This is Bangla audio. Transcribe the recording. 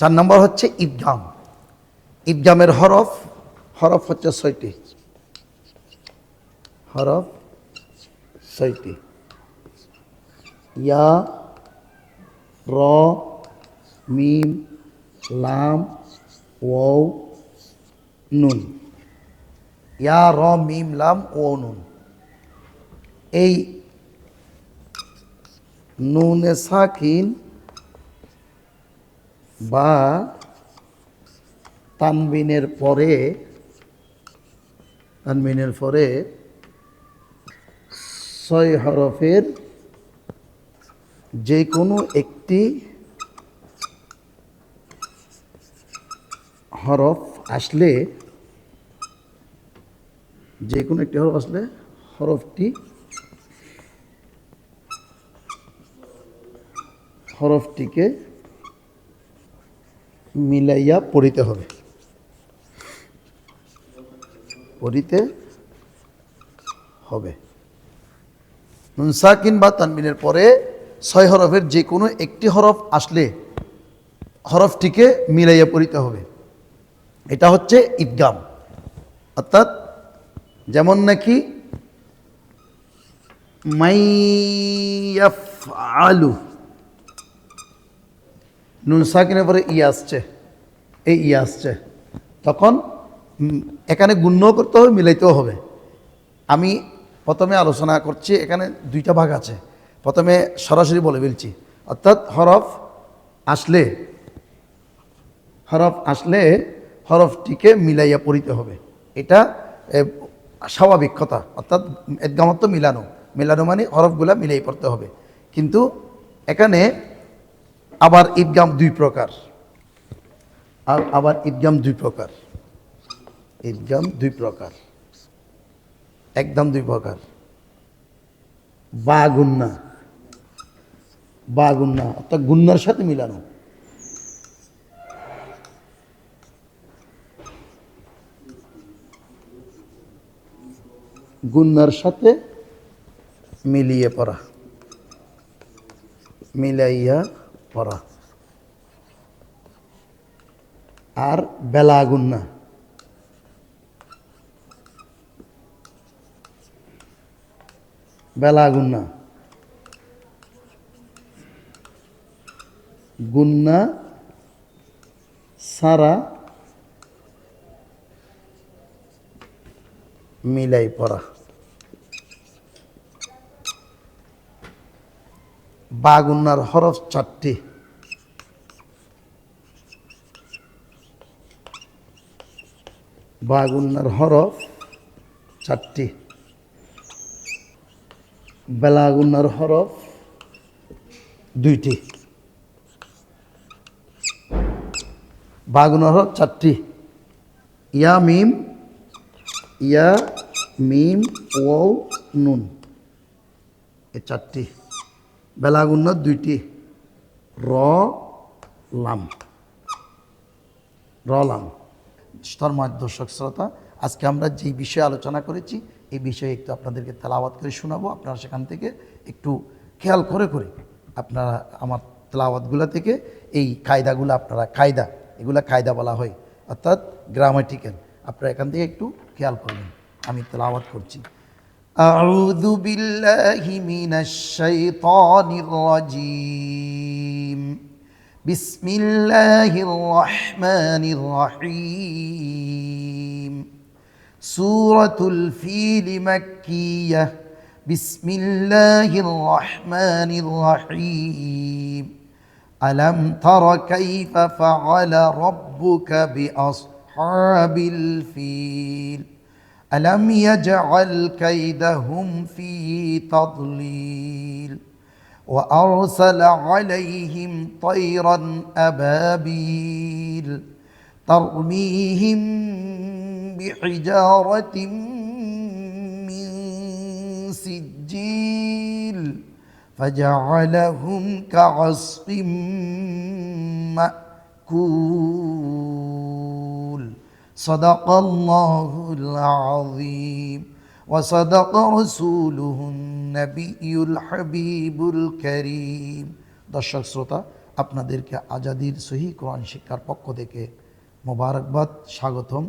4 নম্বর হচ্ছে ইদগাম। ইদগামের হরফ হচ্ছে 6টি। হরফ 6টি। ইয়া, র, মিম, লাম, ওয়াও, নুন। ইয়া, র, মিম, লাম, ওয়াও, নুন। এই নুনে সাকিন বা তানবিনের পরে 6 হরফের যে কোনো একটি হরফ আসলে, হরফটিকে মিলাইয়া পড়িতে হবে। নুন সাকিন বা তানবিনের পরে 6 হরফের যে কোনো একটি হরফ আসলে হরফটিকে মিলাইয়া পড়িতে হবে। এটা হচ্ছে ইদগাম। অর্থাৎ যেমন নাকি মাইয়াফআলু, নুন সাকিনের পরে ইয়া আসছে, এই ইয়া আসছে, তখন এখানে গুণ্য করতে হবে, মিলাইতেও হবে। আমি প্রথমে আলোচনা করছি, এখানে 2টা ভাগ আছে। প্রথমে সরাসরি বলে ফেলছি, অর্থাৎ হরফ আসলে হরফটিকে মিলাইয়া পড়িতে হবে। এটা স্বাভাবিক কথা। অর্থাৎ ইদগামত তো মিলানো মানে হরফগুলা মিলাই পড়তে হবে। কিন্তু এখানে আবার ইদগাম 2 প্রকার। ইদগাম 2 প্রকার। একদম 2 প্রকার। বা গুন্না অর্থাৎ গুন্নার সাথে মিলানো। গুন্নার সাথে মিলাইয়া পড়া। আর বেলা গুন্না, গুন্না সারা মিলাই পড়া। বা গুন্নার হরফ 4টি। বেলা গুন্নার হরফ 2টি। বা গুন্নার হরফ 4টি। ইয়া মিম ওয়াও নুন, এই 4টি। বেলা গুন্নার 2টি। র লাম। দর্শক শ্রোতা, আজকে আমরা যে বিষয়ে আলোচনা করেছি এই বিষয়ে একটু আপনাদেরকে তেলাওয়াত করে শোনাবো। আপনারা সেখান থেকে একটু খেয়াল করে আপনারা আমার তেলাওয়াতগুলো থেকে এই কায়দাগুলো এগুলা কায়দা বলা হয়, অর্থাৎ গ্রামাটিক্যাল। আপনারা এখান থেকে একটু খেয়াল করবেন। আমি তেলাওয়াত করছি। আউযু বিল্লাহি মিনাশ শাইতানির রাজীম। بسم الله الرحمن الرحيم. سورة الفيل مكية. بسم الله الرحمن الرحيم. ألم تر كيف فعل ربك بأصحاب الفيل. ألم يجعل كيدهم في تضليل. وأرسل عليهم طيرا أبابيل ترميهم بحجارة من سجيل فجعلهم كعصف مأكول. صدق الله العظيم وصدق رسوله النبي الحبيب الكريم. দর্শক শ্রোতা, আপনাদেরকে আজাদির সহি কোরআন শিক্ষার পক্ষ থেকে মোবারকবাদ, স্বাগতম।